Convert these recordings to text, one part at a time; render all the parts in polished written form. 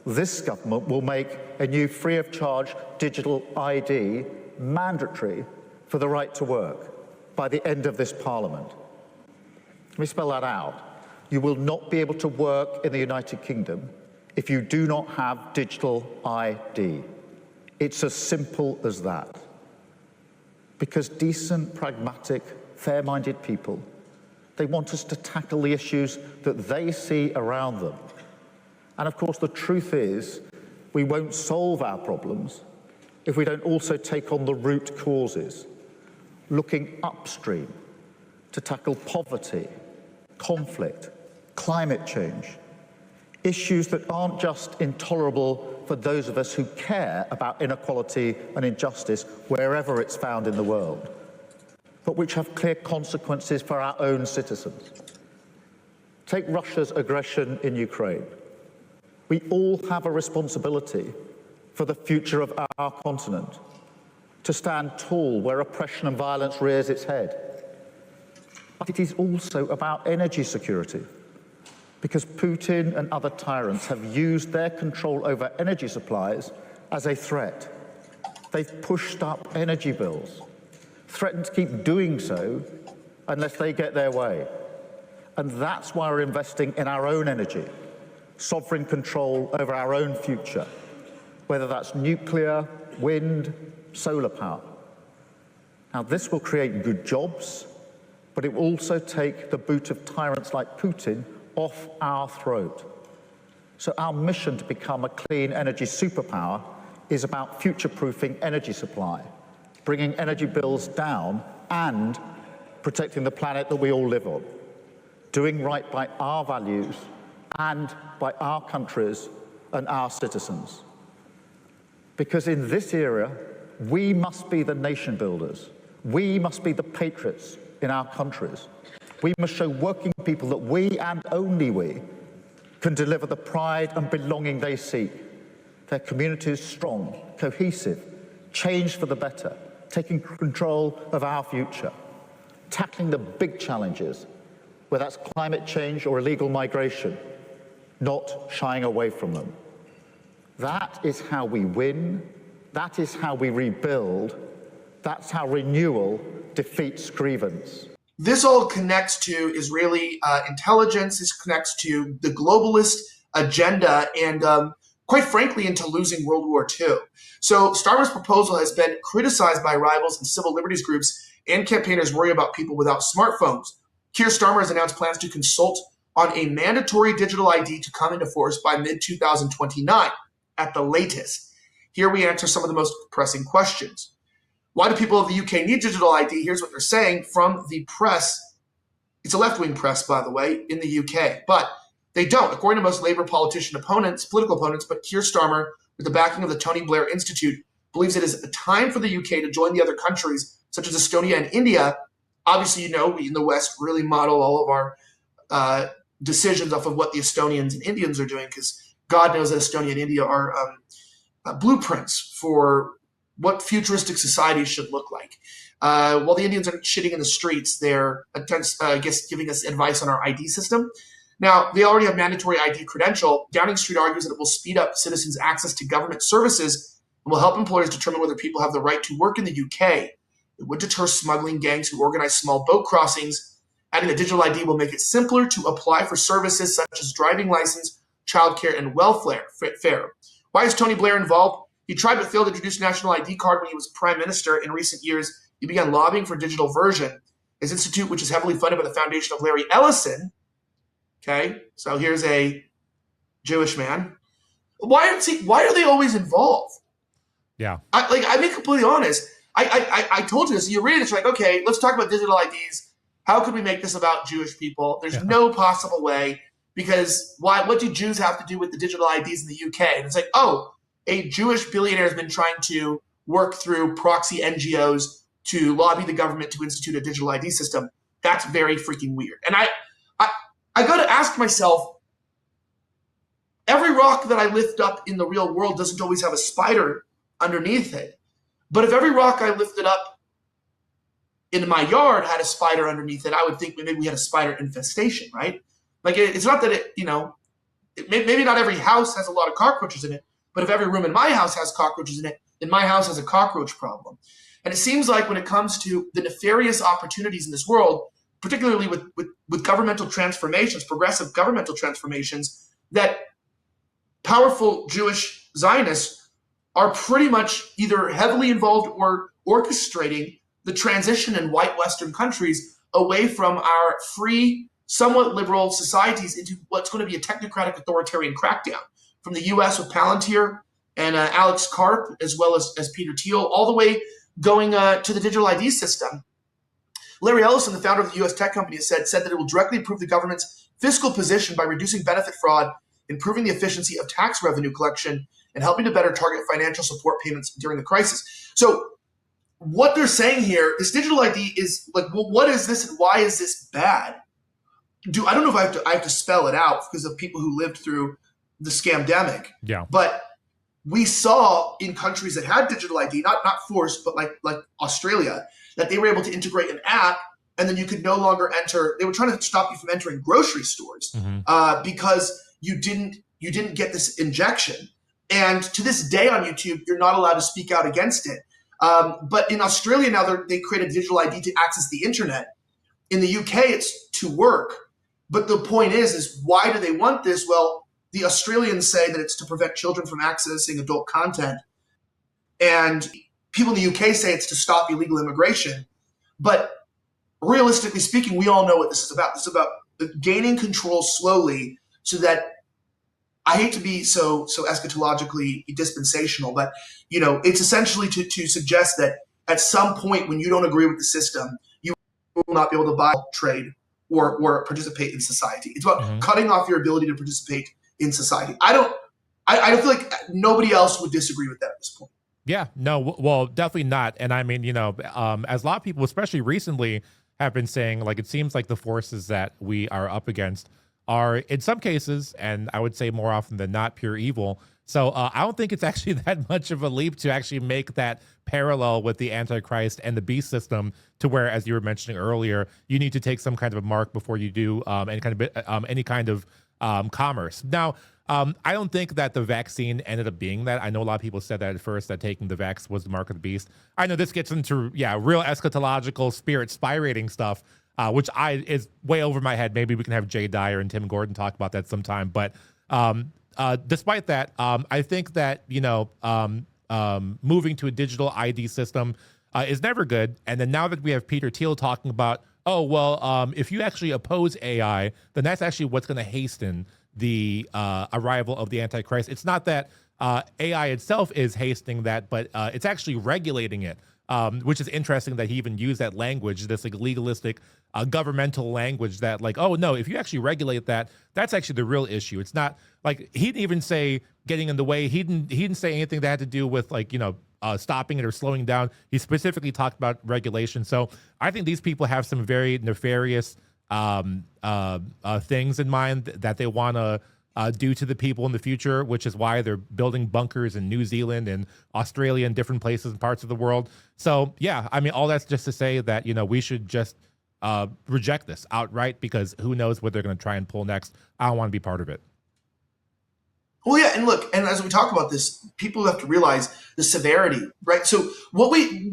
This government will make a new free-of-charge digital ID mandatory for the right to work by the end of this Parliament. Let me spell that out. You will not be able to work in the United Kingdom if you do not have digital ID. It's as simple as that. Because decent, pragmatic, fair-minded people, they want us to tackle the issues that they see around them. And of course, the truth is, we won't solve our problems if we don't also take on the root causes, looking upstream to tackle poverty, conflict, climate change, issues that aren't just intolerable for those of us who care about inequality and injustice wherever it's found in the world, but which have clear consequences for our own citizens. Take Russia's aggression in Ukraine. We all have a responsibility for the future of our continent, to stand tall where oppression and violence rears its head. But it is also about energy security, because Putin and other tyrants have used their control over energy supplies as a threat. They've pushed up energy bills, threatened to keep doing so unless they get their way. And that's why we're investing in our own energy, sovereign control over our own future, whether that's nuclear, wind, solar power. Now, this will create good jobs, but it will also take the boot of tyrants like Putin off our throat. So our mission to become a clean energy superpower is about future-proofing energy supply, bringing energy bills down and protecting the planet that we all live on, doing right by our values and by our countries and our citizens. Because in this era, we must be the nation builders. We must be the patriots in our countries. We must show working people that we, and only we, can deliver the pride and belonging they seek. Their communities strong, cohesive, changed for the better, taking control of our future, tackling the big challenges, whether that's climate change or illegal migration, not shying away from them. That is how we win. That is how we rebuild. That's how renewal defeats grievance. This all connects to Israeli intelligence. This connects to the globalist agenda and, quite frankly, into losing World War II. So Starmer's proposal has been criticized by rivals and civil liberties groups, and campaigners worry about people without smartphones. Keir Starmer has announced plans to consult on a mandatory digital ID to come into force by mid-2029 at the latest. Here we answer some of the most pressing questions. Why do people of the UK need digital ID? Here's what they're saying from the press. It's a left-wing press, by the way, in the UK. But they don't, according to most Labour political opponents, but Keir Starmer, with the backing of the Tony Blair Institute, believes it is a time for the UK to join the other countries, such as Estonia and India. Obviously, you know, we in the West really model all of our decisions off of what the Estonians and Indians are doing, because God knows that Estonia and India are blueprints for what futuristic society should look like. While the Indians are shitting in the streets, they're, giving us advice on our ID system. Now, they already have mandatory ID credential. Downing Street argues that it will speed up citizens' access to government services and will help employers determine whether people have the right to work in the UK. It would deter smuggling gangs who organize small boat crossings. Adding a digital ID will make it simpler to apply for services such as driving license, childcare, and welfare. Why is Tony Blair involved? He tried but failed to introduce a national ID card when he was prime minister. In recent years, he began lobbying for a digital version. His institute, which is heavily funded by the foundation of Larry Ellison, okay, so here's a Jewish man. Why are they always involved? Yeah. I mean, completely honest. I told you this. You read it, it's like, okay, let's talk about digital IDs. How could we make this about Jewish people? There's no possible way, because what do Jews have to do with the digital IDs in the UK? And it's like, oh, a Jewish billionaire has been trying to work through proxy NGOs to lobby the government to institute a digital ID system. That's very freaking weird. And I got to ask myself, every rock that I lift up in the real world doesn't always have a spider underneath it. But if every rock I lifted up in my yard had a spider underneath it, I would think maybe we had a spider infestation, right? Like, it's not that maybe not every house has a lot of cockroaches in it, but if every room in my house has cockroaches in it, then my house has a cockroach problem. And it seems like when it comes to the nefarious opportunities in this world, particularly with governmental transformations, progressive governmental transformations, that powerful Jewish Zionists are pretty much either heavily involved or orchestrating the transition in white Western countries away from our free, somewhat liberal societies into what's going to be a technocratic authoritarian crackdown. From the US with Palantir and Alex Karp, as well as Peter Thiel, all the way going to the digital ID system. Larry Ellison, the founder of the US tech company, said that it will directly improve the government's fiscal position by reducing benefit fraud, improving the efficiency of tax revenue collection, and helping to better target financial support payments during the crisis. So what they're saying here, this digital ID is like, well, what is this and why is this bad? I don't know if I have to spell it out because of people who lived through the scamdemic. Yeah. But we saw in countries that had digital ID, not forced, but like Australia, that they were able to integrate an app, and then you could no longer enter. They were trying to stop you from entering grocery stores because you didn't get this injection. And to this day on YouTube, you're not allowed to speak out against it. But in Australia now, they created digital ID to access the internet. In the UK, it's to work. But the point is why do they want this? Well, the Australians say that it's to prevent children from accessing adult content. And people in the UK say it's to stop illegal immigration. But realistically speaking, we all know what this is about. This is about gaining control slowly so that, I hate to be so eschatologically dispensational, but it's essentially to suggest that at some point when you don't agree with the system, you will not be able to buy, trade, or participate in society. It's about cutting off your ability to participate in society. I don't feel like nobody else would disagree with that at this point. Yeah, no, well, definitely not. And I mean, as a lot of people, especially recently, have been saying, like, it seems like the forces that we are up against are in some cases, and I would say more often than not, pure evil. So I don't think it's actually that much of a leap to actually make that parallel with the Antichrist and the beast system, to where, as you were mentioning earlier, you need to take some kind of a mark before you do any kind of commerce. Now, I don't think that the vaccine ended up being that. I know a lot of people said that at first, that taking the vax was the mark of the beast. I know this gets into, real eschatological, spirit spirating stuff, which is way over my head. Maybe we can have Jay Dyer and Tim Gordon talk about that sometime. But despite that, I think that, moving to a digital ID system is never good. And then now that we have Peter Thiel talking about, if you actually oppose AI, then that's actually what's going to hasten the arrival of the Antichrist. It's not that AI itself is hastening that, but it's actually regulating it, which is interesting that he even used that language, this like legalistic governmental language that like, oh no, if you actually regulate that, that's actually the real issue. It's not like, he didn't even say getting in the way. He didn't say anything that had to do with like, stopping it or slowing down. He specifically talked about regulation. So I think these people have some very nefarious things in mind that they want to do to the people in the future, which is why they're building bunkers in New Zealand and Australia and different places and parts of the world. So yeah, I mean, all that's just to say that, we should just reject this outright, because who knows what they're going to try and pull next. I don't want to be part of it. Well, yeah, and look, and as we talk about this, people have to realize the severity, right? So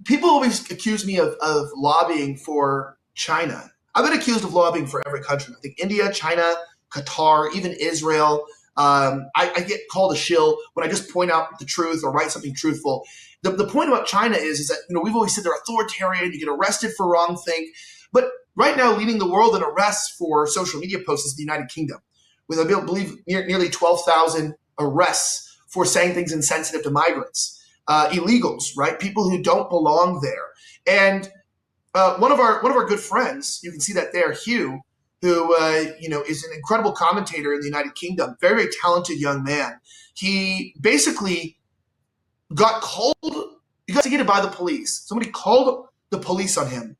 people always accuse me of lobbying for China. I've been accused of lobbying for every country. I think India, China, Qatar, even Israel. I get called a shill when I just point out the truth or write something truthful. The point about China is that, we've always said they're authoritarian, you get arrested for wrong thing. But right now, leading the world in arrests for social media posts is the United Kingdom, with, I believe, nearly 12,000 arrests for saying things insensitive to migrants, illegals, right? People who don't belong there. And one of our good friends, you can see that there, Hugh, who is an incredible commentator in the United Kingdom, very, very talented young man. He basically got investigated by the police. Somebody called the police on him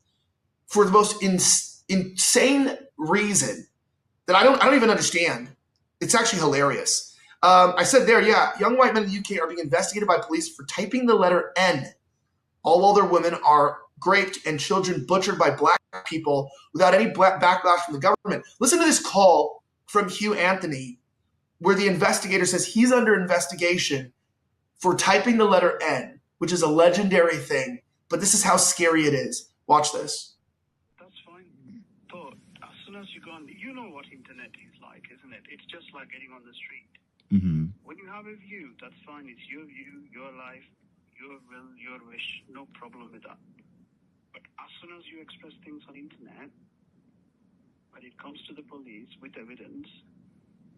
for the most insane reason that I don't even understand. It's actually hilarious. I said there, young white men in the UK are being investigated by police for typing the letter N, all while their women are raped and children butchered by black people without any backlash from the government. Listen to this call from Hugh Anthony where the investigator says he's under investigation for typing the letter N, which is a legendary thing, but this is how scary it is. Watch this. That's fine. But as soon as you go on, you know what internet is like, isn't it? It's just like getting on the street. Mm-hmm. When you have a view, that's fine. It's your view, your life, your will, your wish. No problem with that. But as soon as you express things on internet, when it comes to the police with evidence,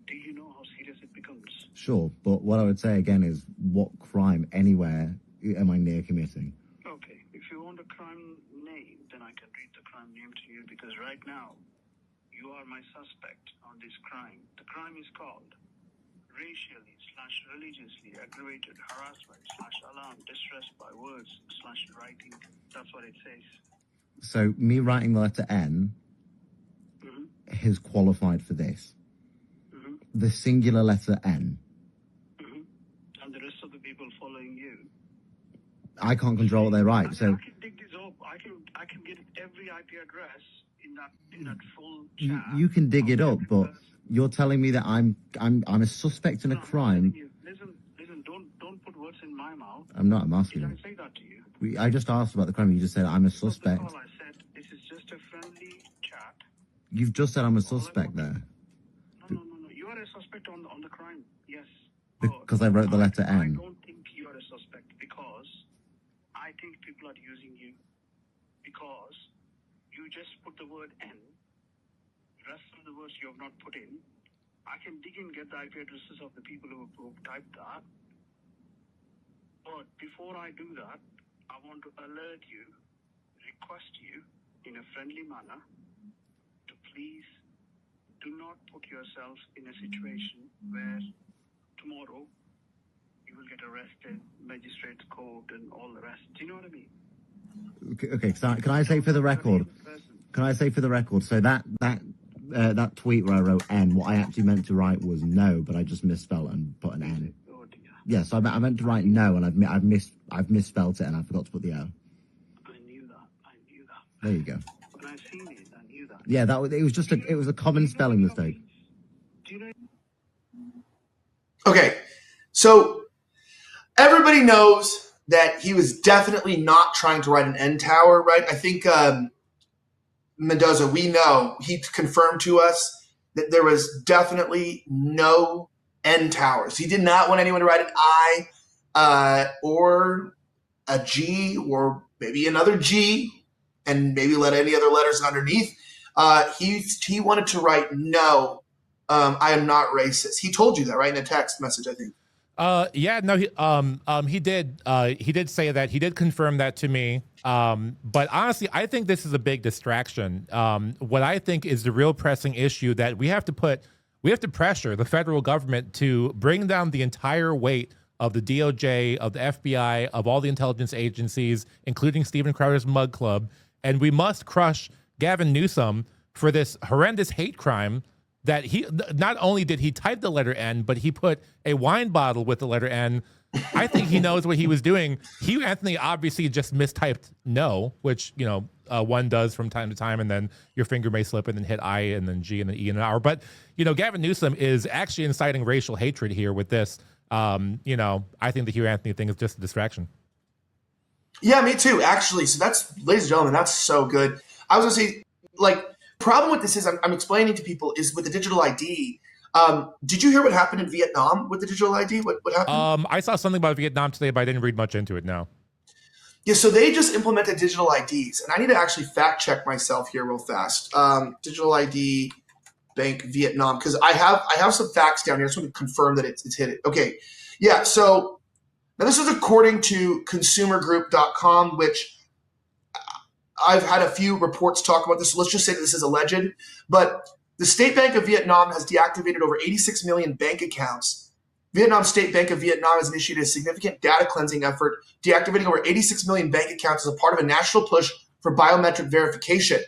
do you know how serious it becomes? Sure, but what I would say again is, what crime anywhere am I near committing? Okay, if you want a crime name, then I can read the crime name to you, because right now, you are my suspect on this crime. The crime is called racially/religiously aggravated harassment / alarm, distress by words / writing. That's what it says. So me writing the letter N has qualified for this. The singular letter N. And the rest of the people following you. I can't control what they write. So I can dig this up. I can get every IP address in that full chat. you can dig it up, but you're telling me that I'm a suspect in a crime. Listen, don't put words in my mouth. I'm not. I'm asking Did you. I say that to you? I just asked about the crime. You just said I'm a suspect. That's all I said. This is just a friendly chat. You've just said I'm a suspect there. No. You are a suspect on the crime. Yes. Because I wrote the letter I N. don't think you are a suspect, because I think people are using you, because you just put the word N. The rest of the words you have not put in. I can dig and get the IP addresses of the people who typed that. But before I do that, I want to alert you, request you in a friendly manner to please do not put yourself in a situation where tomorrow you will get arrested, magistrate's court, and all the rest. Do you know what I mean? Okay. So can I say for the record? Can I say for the record? So that tweet where I wrote N, what I actually meant to write was no, but I just misspelled and put an N. Oh dear. Yeah, so I meant to write no, and I've misspelt it, and I forgot to put the O. I knew that. There you go. When I seen it, I knew that. Yeah, it was a common spelling mistake. Do you know? Okay, so everybody knows that he was definitely not trying to write an N tower, right? I think Mendoza, we know, he confirmed to us that there was definitely no N towers. He did not want anyone to write an I or a G or maybe another G and maybe let any other letters underneath. He wanted to write no. I am not racist. He told you that, right, in a text message, I think. Yeah, no, he did say that. He did confirm that to me. But honestly, I think this is a big distraction. What I think is the real pressing issue that we have to pressure the federal government to bring down the entire weight of the DOJ, of the FBI, of all the intelligence agencies, including Stephen Crowder's Mug Club. And we must crush Gavin Newsom for this horrendous hate crime that he, not only did he type the letter N, but he put a wine bottle with the letter N. I think he knows what he was doing. Hugh Anthony obviously just mistyped no, which, one does from time to time, and then your finger may slip and then hit I and then G and then E and an R. But, Gavin Newsom is actually inciting racial hatred here with this. I think the Hugh Anthony thing is just a distraction. Yeah, me too, actually. So that's, ladies and gentlemen, that's so good. I was going to say, problem with this is I'm explaining to people is with the digital ID. Did you hear what happened in Vietnam with the digital ID? What happened? I saw something about Vietnam today, but I didn't read much into it. No. Yeah, so they just implemented digital IDs, and I need to actually fact check myself here real fast. Digital ID Bank Vietnam, because I have some facts down here. I just want to confirm that it's hit it. Okay, yeah. So now this is according to consumergroup.com, which I've had a few reports talk about this. So let's just say that this is alleged, but the State Bank of Vietnam has deactivated over 86 million bank accounts. Vietnam State Bank of Vietnam has initiated a significant data cleansing effort, deactivating over 86 million bank accounts as a part of a national push for biometric verification.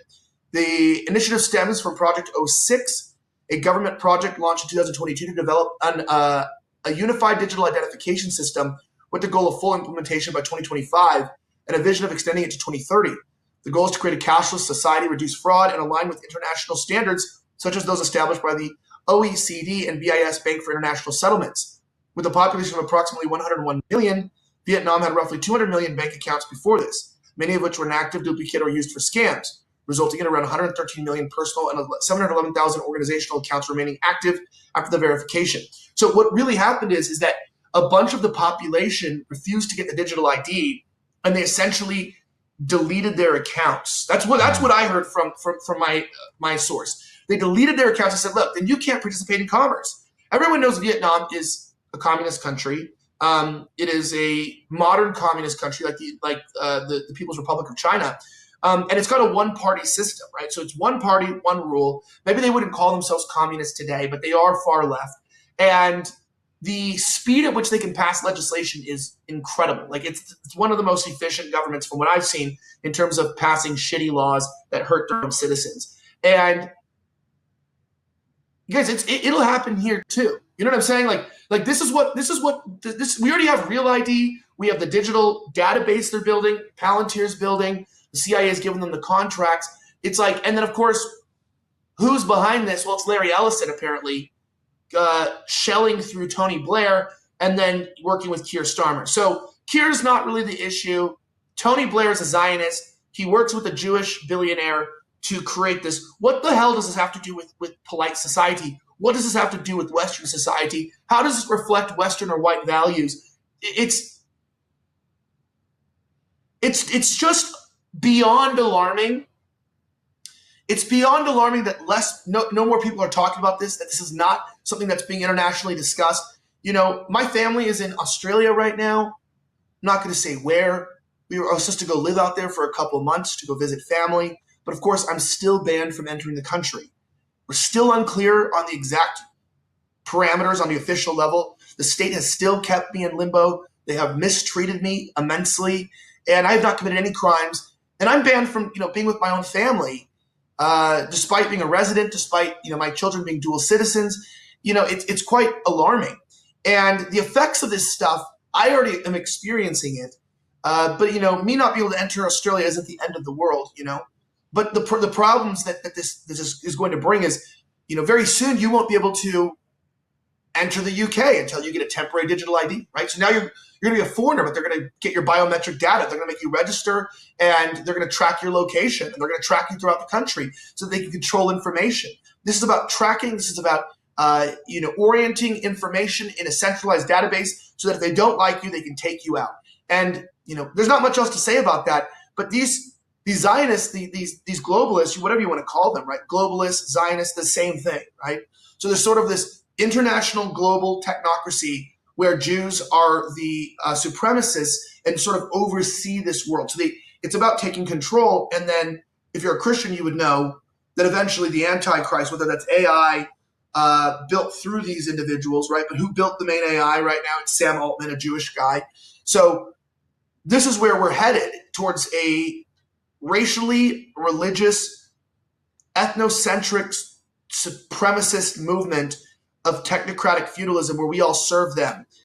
The initiative stems from Project 06, a government project launched in 2022 to develop a unified digital identification system with the goal of full implementation by 2025 and a vision of extending it to 2030. The goal is to create a cashless society, reduce fraud, and align with international standards, such as those established by the OECD and BIS Bank for International Settlements. With a population of approximately 101 million, Vietnam had roughly 200 million bank accounts before this, many of which were inactive, duplicate, or used for scams, resulting in around 113 million personal and 711,000 organizational accounts remaining active after the verification. So what really happened is that a bunch of the population refused to get the digital ID, and they essentially deleted their accounts. That's what I heard from my source. They deleted their accounts and said, look, then you can't participate in commerce. Everyone knows Vietnam is a communist country. It is a modern communist country like the People's Republic of China. And it's got a one-party system, right? So it's one party, one rule. Maybe they wouldn't call themselves communists today, but they are far left. And the speed at which they can pass legislation is incredible. Like it's one of the most efficient governments from what I've seen in terms of passing shitty laws that hurt their own citizens. And you guys, it'll happen here too. You know what I'm saying? Like this is what we already have real ID. We have the digital database they're building, Palantir's building, the CIA has given them the contracts. It's like, and then of course, who's behind this? Well, it's Larry Ellison apparently, shelling through Tony Blair and then working with Keir Starmer. So Keir's not really the issue. Tony Blair is a Zionist. He works with a Jewish billionaire to create this. What the hell does this have to do with polite society? What does this have to do with Western society? How does this reflect Western or white values? It's just beyond alarming. It's beyond alarming that no more people are talking about this, that this is not something that's being internationally discussed. You know, my family is in Australia right now. I'm not going to say where. We were supposed to go live out there for a couple of months to go visit family. But of course, I'm still banned from entering the country. We're still unclear on the exact parameters on the official level. The state has still kept me in limbo. They have mistreated me immensely. And I have not committed any crimes. And I'm banned from, being with my own family. Despite being a resident, despite my children being dual citizens, it's quite alarming. And the effects of this stuff, I already am experiencing it. But me not being able to enter Australia isn't the end of the world. But the problems that this is going to bring is, very soon you won't be able to enter the UK until you get a temporary digital ID, right? So now you're going to be a foreigner, but they're going to get your biometric data. They're going to make you register, and they're going to track your location, and they're going to track you throughout the country so they can control information. This is about tracking. This is about orienting information in a centralized database so that if they don't like you, they can take you out. And there's not much else to say about that. But these Zionists, these globalists, whatever you want to call them, right? Globalists, Zionists, the same thing, right? So there's sort of this international global technocracy where Jews are the supremacists and sort of oversee this world. So it's about taking control. And then if you're a Christian, you would know that eventually the Antichrist, whether that's AI built through these individuals, right? But who built the main AI right now? It's Sam Altman, a Jewish guy. So this is where we're headed, towards a racially, religious, ethnocentric, supremacist movement of technocratic feudalism where we all serve them